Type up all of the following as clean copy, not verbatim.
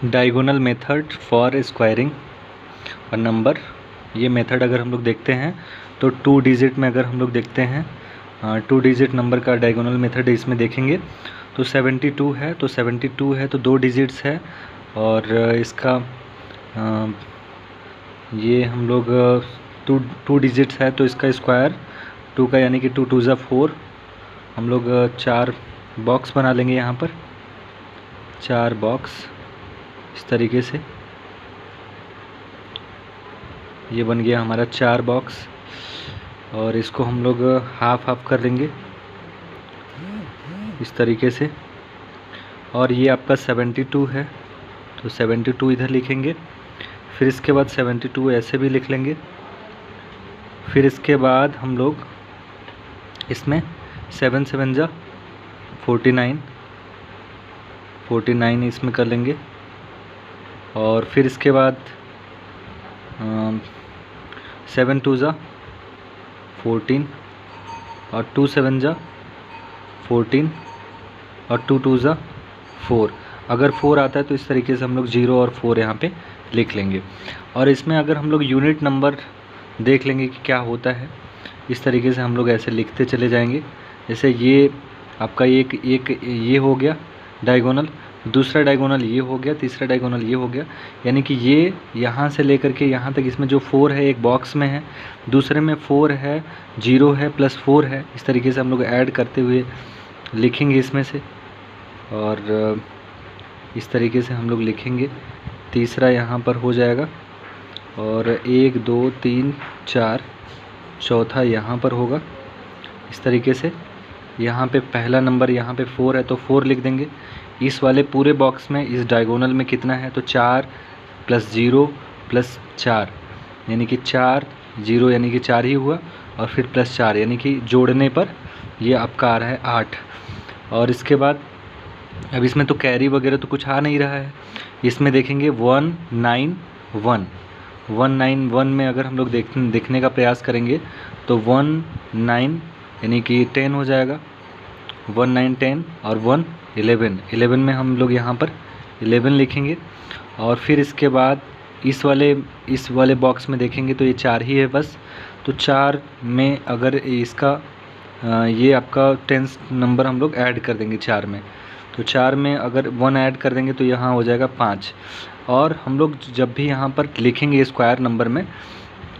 Diagonal method for squaring और number. ये method अगर हम लोग देखते हैं तो 2 डिजिट में अगर हम लोग देखते हैं 2 डिजिट नंबर का डायगोनल मेथड इसमें देखेंगे तो 72 है, तो 72 है तो 2 डिजिट्स है और इसका ये हम लोग 2 डिजिट्स है तो इसका स्क्वायर 2 का यानी कि 2 2 ज़ा 4। हम लोग 4 बॉक्स बना लेंगे यहाँ पर, 4 बॉक्स इस तरीके से। ये बन गया हमारा 4 बॉक्स और इसको हम लोग हाफ हाफ कर लेंगे इस तरीके से। और ये आपका 72 है तो 72 इधर लिखेंगे, फिर इसके बाद 72 ऐसे भी लिख लेंगे। फिर इसके बाद हम लोग इसमें 7 7 जा 49 49 इसमें कर लेंगे। और फिर इसके बाद 7 2 जा 14 और 2 7 जा 14 और 2 2 जा 4। अगर 4 आता है तो इस तरीके से हम लोग 0 और 4 यहाँ पे लिख लेंगे। और इसमें अगर हम लोग यूनिट नंबर देख लेंगे कि क्या होता है, इस तरीके से हम लोग ऐसे लिखते चले जाएंगे। जैसे ये आपका एक ये हो गया डायगोनल, दूसरा डायगोनल ये हो गया, तीसरा डायगोनल ये हो गया, यानी कि ये यहाँ से लेकर के यहाँ तक इसमें जो 4 है एक बॉक्स में है, दूसरे में 4 है, 0 है प्लस 4 है। इस तरीके से हम लोग ऐड करते हुए लिखेंगे इसमें से और इस तरीके से हम लोग लिखेंगे। तीसरा यहाँ पर हो जाएगा और 1 2 3 4, चौथा यहाँ पर होगा इस तरीके से। यहाँ पे पहला नंबर यहाँ पे 4 है तो 4 लिख देंगे। इस वाले पूरे बॉक्स में इस डायगोनल में कितना है तो 4 प्लस 0 प्लस 4 यानी कि 4 0 यानी कि 4 ही हुआ और फिर प्लस 4 यानी कि जोड़ने पर ये आपका आ रहा है 8। और इसके बाद अब इसमें तो कैरी वगैरह तो कुछ आ नहीं रहा है, इसमें देखेंगे 191 191 में अगर हम लोग देखने का प्रयास करेंगे तो 19 यानी कि 10 हो जाएगा, 19 10 और 1 11 11 में हम लोग यहाँ पर 11 लिखेंगे। और फिर इसके बाद इस वाले बॉक्स में देखेंगे तो ये 4 ही है बस, तो 4 में अगर इसका ये आपका 10 नंबर हम लोग ऐड कर देंगे 4 में, तो 4 में अगर 1 ऐड कर देंगे तो यहाँ हो जाएगा 5। और हम लोग जब भी यहाँ पर लिखेंगे स्क्वायर नंबर में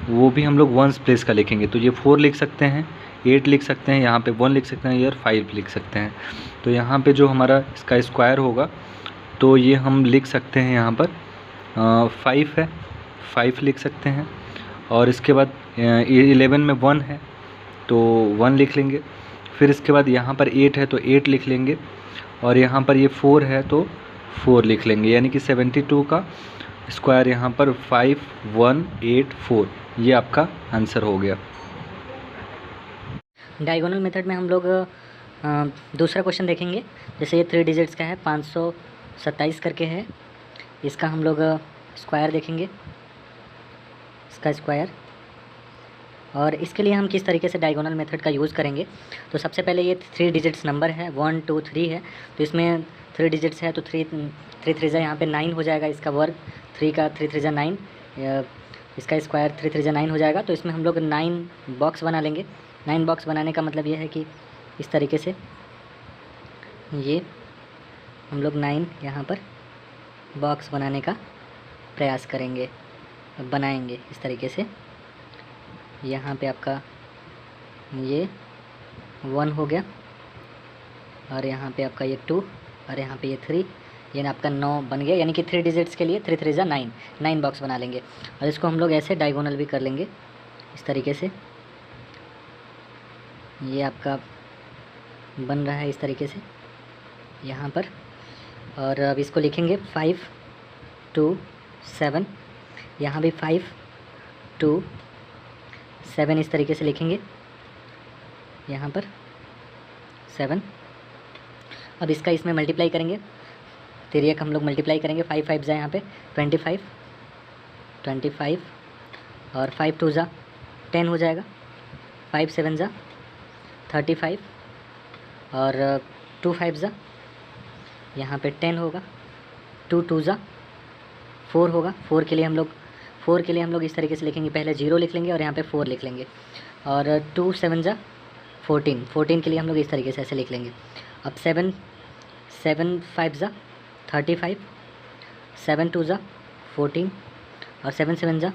वो भी हम लोग 1s प्लेस का लिखेंगे, तो ये 4 लिख सकते हैं, 8 लिख सकते हैं, यहाँ पे 1 लिख सकते हैं और 5 लिख सकते हैं। तो यहाँ पे जो हमारा इसका स्क्वायर होगा तो ये हम लिख सकते हैं यहाँ पर 5 है, 5 लिख सकते हैं। और इसके बाद 11 में 1 है तो 1 लिख लेंगे। फिर इसके बाद यहाँ पर 8 है तो 8 लिख लेंगे और यहाँ पर ये 4 है तो 4 लिख लेंगे, यानी कि 72 का स्क्वायर यहाँ पर 5184, ये आपका आंसर हो गया। डायगोनल मेथड में हम लोग दूसरा क्वेश्चन देखेंगे। जैसे ये 3 डिजिट्स का है, 527 करके है, इसका हम लोग स्क्वायर देखेंगे, इसका स्क्वायर। और इसके लिए हम किस तरीके से डायगोनल मेथड का यूज़ करेंगे, तो सबसे पहले ये 3 डिजिट्स नंबर है, 1 2 3 है, तो इसमें 3 डिजिट्स है तो 3 3 जा यहाँ पे 9 हो जाएगा, इसका वर्ग 3 का 3 3 जा 9, इसका स्क्वायर 3 3 जा 9 हो जाएगा। तो इसमें हम लोग 9 बॉक्स बना लेंगे। 9 बॉक्स बनाने का मतलब ये है कि इस तरीके से ये हम लोग 9 यहाँ पर बॉक्स बनाने का प्रयास करेंगे, बनाएंगे इस तरीके से। यहाँ पे आपका ये 1 हो गया और यहाँ पे आपका ये 2 और यहाँ पे ये 3, ये आपका 9 बन गया, यानी कि 3 डिजिट्स के लिए 3 3 जा 9, 9 बॉक्स बना लेंगे। और इसको हम लोग ऐसे डायगोनल भी कर लेंगे इस तरीके से। ये आपका बन रहा है इस तरीके से यहाँ पर। और अब इसको लिखेंगे 5 2 7, यहाँ भी 5 2 7 इस तरीके से लिखेंगे यहाँ पर 7। अब इसका इसमें मल्टीप्लाई करेंगे, 3 हम लोग मल्टीप्लाई करेंगे, 5 5 जा यहाँ पे 25 25 और 5 2 जा 10 हो जाएगा, 5 7 जा 35 और 2 5 जा यहाँ पे 10 होगा, 2 2 जा 4 होगा। 4 के लिए हम लोग इस तरीके से लिखेंगे, पहले 0 लिख लेंगे और यहाँ पे 4 लिख लेंगे। और 2 7 जा 14, 14 के लिए हम लोग इस तरीके से ऐसे लिख लेंगे। अब 7 5 जा 35, 7 2 जा 14 और 7 7 जा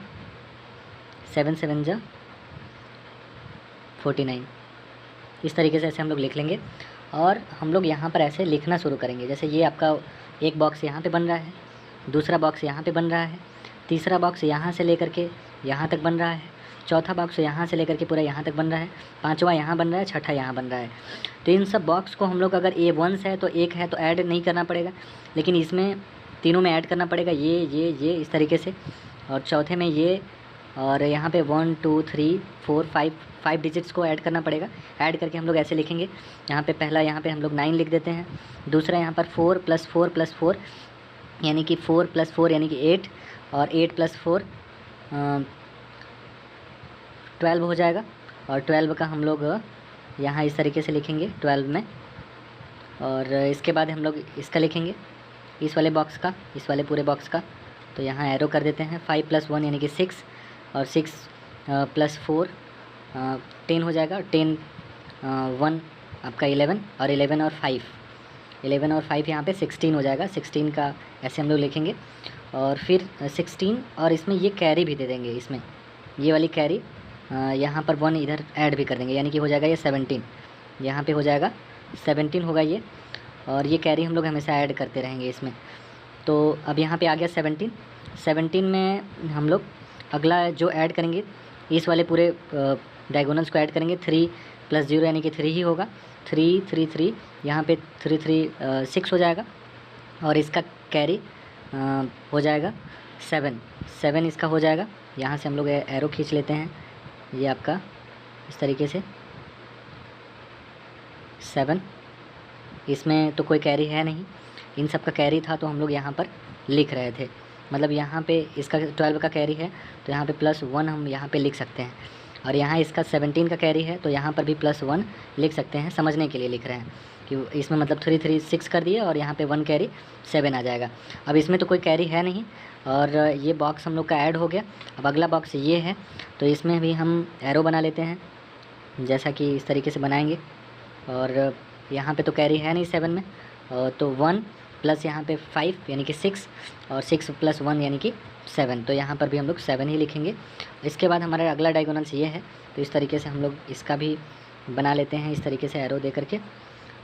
49। इस तरीके से ऐसे हम लोग लिख लेंगे और हम लोग यहाँ पर ऐसे लिखना शुरू करेंगे। जैसे ये आपका एक बॉक्स यहाँ पे बन रहा है, दूसरा बॉक्स यहाँ पे बन रहा है, तीसरा बॉक्स यहाँ से लेकर के यहाँ तक बन रहा है, चौथा बॉक्स यहाँ से लेकर के पूरा यहाँ तक बन रहा है, पांचवा यहाँ बन रहा है, छठा यहाँ बन रहा है। तो इन सब बॉक्स को हम लोग अगर A1 है तो एक है तो ऐड नहीं करना पड़ेगा, लेकिन इसमें तीनों में ऐड करना पड़ेगा, ये इस तरीके से। और चौथे में ये, और यहाँ पे 1 2 3 4 5 डिजिट्स को ऐड करना पड़ेगा। ऐड करके हम लोग ऐसे लिखेंगे। यहाँ पे पहला यहाँ पे हम लोग 9 लिख देते हैं। दूसरा यहाँ पर 4 + 4 + 4 यानी कि 4 + 4 यानी कि 8, और 8 + 4 12 हो जाएगा। और 12 का हम लोग यहाँ इस तरीके से लिखेंगे 12 में। और इसके बाद हम लोग इसका लिखेंगे, इस वाले बॉक्स का, इस वाले पूरे बॉक्स का। तो यहाँ एरो कर देते हैं। 5 + 1 यानी कि 6, और 6 + 4 10 हो जाएगा। 10 1 आपका 11, और 11 और 5 यहाँ पे 16 हो जाएगा। 16 का ऐसे हम लोग लिखेंगे। और फिर 16, और इसमें ये कैरी भी दे देंगे, इसमें ये वाली कैरी यहाँ पर 1 इधर ऐड भी कर देंगे, यानी कि हो जाएगा ये 17। यहाँ पे हो जाएगा 17 होगा ये, और ये कैरी हम लोग हमेशा ऐड करते रहेंगे इसमें। तो अब यहाँ पे आ गया 17 में हम लोग अगला जो ऐड करेंगे, इस वाले पूरे डायगोनल्स को ऐड करेंगे। 3 + 0 यानी कि 3 ही होगा। 3 3 3 यहाँ पे 3 3 6 हो जाएगा। और इसका कैरी हो जाएगा 7 इसका हो जाएगा। यहाँ से हम लोग एरो खींच लेते हैं, ये आपका इस तरीके से 7। इसमें तो कोई कैरी है नहीं, इन सब का कैरी था तो हम लोग यहाँ पर लिख रहे थे। मतलब यहाँ पे इसका 12 का कैरी है तो यहाँ पे +1 हम यहाँ पे लिख सकते हैं। और यहाँ इसका 17 का कैरी है तो यहाँ पर भी +1 लिख सकते हैं, समझने के लिए लिख रहे हैं कि इसमें मतलब 3 3 6 कर दिए, और यहाँ पे 1 कैरी 7 आ जाएगा। अब इसमें तो कोई कैरी है नहीं, और ये बॉक्स हम लोग का ऐड हो गया। अब अगला बॉक्स ये है, तो इसमें भी हम एरो बना लेते हैं, जैसा कि इस तरीके से बनाएंगे। और यहाँ पे तो कैरी है नहीं 7 में, तो 1 प्लस यहाँ पे 5 यानी कि 6, और 6 + 1 यानी कि 7। तो यहाँ पर भी हम लोग 7 ही लिखेंगे। इसके बाद हमारा अगला डायगोनल्स ये है, तो इस तरीके से हम लोग इसका भी बना लेते हैं, इस तरीके से एरो दे करके।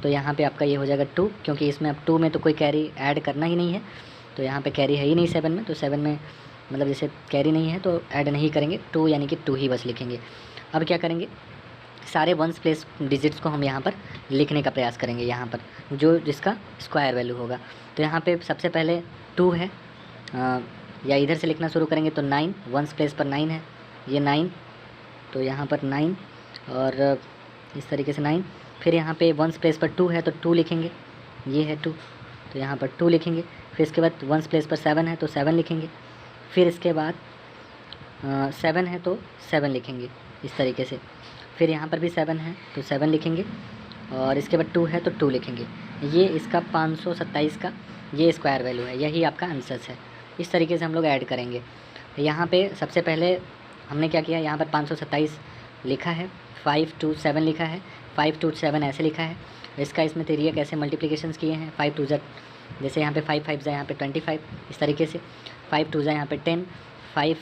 तो यहाँ पे आपका ये हो जाएगा 2, क्योंकि इसमें अब 2 में तो कोई कैरी ऐड करना ही नहीं है, तो यहाँ पे कैरी है ही नहीं 7 में। तो 7 में मतलब जैसे कैरी नहीं है तो ऐड नहीं करेंगे, 2 यानी कि 2 ही बस लिखेंगे। अब क्या करेंगे, सारे 1s प्लेस डिजिट्स को हम यहाँ पर लिखने का प्रयास करेंगे, यहाँ पर जो जिसका स्क्वायर वैल्यू होगा। तो यहाँ पे सबसे पहले 2 है, या इधर से लिखना शुरू करेंगे तो 9, 1s प्लेस पर 9 है, ये 9, तो यहाँ पर 9, और इस तरीके से 9। फिर यहाँ पे 1s प्लेस पर 2 है तो 2 लिखेंगे, ये है 2, तो यहाँ पर 2 लिखेंगे। फिर इसके बाद 1s प्लेस पर 7 है तो 7 लिखेंगे। फिर इसके बाद 7 है तो 7 लिखेंगे इस तरीके से। फिर यहाँ पर भी 7 है तो 7 लिखेंगे, और इसके बाद 2 है तो 2 लिखेंगे। ये इसका 527 का ये स्क्वायर वैल्यू है, यही आपका आंसर है। इस तरीके से हम लोग ऐड करेंगे। यहाँ पे सबसे पहले हमने क्या किया, यहाँ पर 527 लिखा है, 5 2 7 लिखा है, 5 2 7 ऐसे लिखा है। इसका इसमें तिरियक ऐसे मल्टीप्लिकेशंस किए हैं। 5 2 जैसे यहाँ पे 5 5 यहाँ पे 25, इस तरीके से 5 2 यहाँ पे 10, 5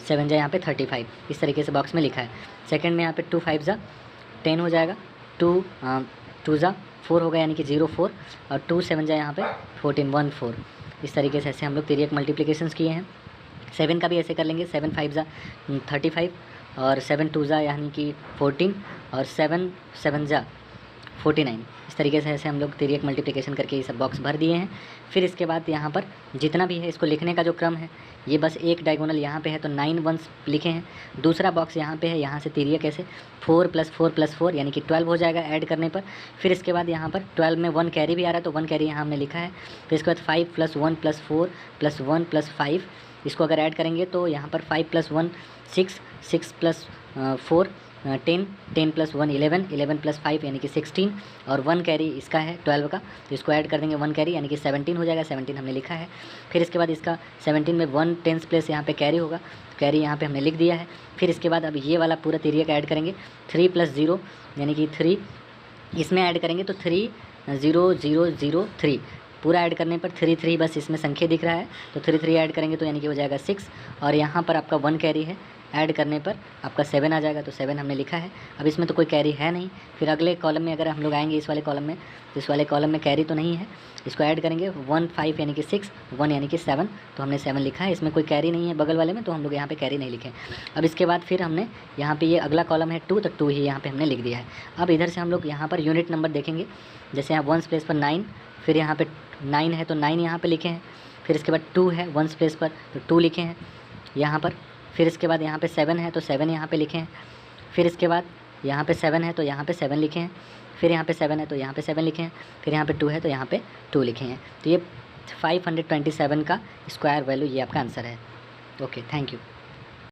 7 यहाँ पे 35, इस तरीके से बॉक्स में लिखा है। सेकंड में यहाँ पे 2 5 10 हो जाएगा, 2 2 4 होगा यानी कि 0 4, और 2 7 यहाँ पे 14 1 4। इस तरीके से ऐसे हम लोग तिरियक मल्टीप्लिकेशंस किए हैं। 7 का भी ऐसे कर लेंगे, 7 5 35, और 7 2 यानी कि 14, और 7 7 49। इस तरीके से ऐसे हम लोग तिरियक मल्टीप्लिकेशन करके ये सब बॉक्स भर दिए हैं। फिर इसके बाद यहाँ पर जितना भी है इसको लिखने का जो क्रम है, ये बस एक डायगोनल यहाँ पे है तो 9 1s लिखे हैं। दूसरा बॉक्स यहाँ पे है, यहाँ से तिरियक ऐसे 4 + 4 + 4 यानी कि 12 हो जाएगा ऐड करने पर। फिर इसके बाद यहाँ पर 12 में 1 कैरी भी आ रहा है तो 1 कैरी यहाँ हमने लिखा है। फिर इसके बाद 5 + 1 + 4 + 1 + 5, इसको अगर ऐड करेंगे तो यहाँ पर 5 + 1 6, 6 + 4 10, 10 प्लस 1 11, 11 प्लस 5 यानी कि 16, और 1 कैरी इसका है 12 का, तो इसको ऐड कर देंगे 1 कैरी यानी कि 17 हो जाएगा। 17 हमने लिखा है। फिर इसके बाद इसका 17 में 1 टेंस प्लेस यहाँ पे कैरी होगा, कैरी यहाँ पे हमने लिख दिया है। फिर इसके बाद अब ये वाला पूरा तिरिया का ऐड करेंगे, 3 प्लस 0 यानी कि 3, इसमें ऐड करेंगे तो 3 0 0 0 3, पूरा ऐड करने पर 3 3 बस इसमें संख्या दिख रहा है, तो 3 3 ऐड करेंगे तो यानी कि हो जाएगा 6, और यहाँ पर आपका 1 कैरी है, ऐड करने पर आपका 7 आ जाएगा, तो 7 हमने लिखा है। अब इसमें तो कोई कैरी है नहीं। फिर अगले कॉलम में अगर हम लोग आएंगे इस वाले कॉलम में, तो इस वाले कॉलम में कैरी तो नहीं है, इसको ऐड करेंगे 1 5 यानी कि 6, 1 यानी कि 7, तो हमने 7 लिखा है। इसमें कोई कैरी नहीं है बगल वाले में, तो हम लोग यहाँ पे कैरी नहीं लिखे। अब इसके बाद फिर हमने यहाँ पे ये अगला कॉलम है 2, तो 2 ही यहाँ पे हमने लिख दिया है। अब इधर से हम लोग यहाँ पर यूनिट नंबर देखेंगे, जैसे यहाँ 1 प्लेस पर 9, फिर यहाँ पे 9 है तो 9 यहाँ पे लिखे हैं। फिर इसके बाद 2 है 1 प्लेस पर, तो 2 लिखे हैं यहाँ पर। फिर इसके बाद यहाँ पे 7 है तो 7 यहाँ पे लिखे हैं। फिर इसके बाद यहाँ पे 7 है तो यहाँ पे 7 लिखे हैं। फिर यहाँ पे 7 है तो यहाँ पे 7 लिखे हैं। फिर यहाँ पे 2 है तो यहाँ पे 2 लिखे हैं। तो ये 527 का स्क्वायर वैल्यू, ये आपका आंसर है। Okay, thank you.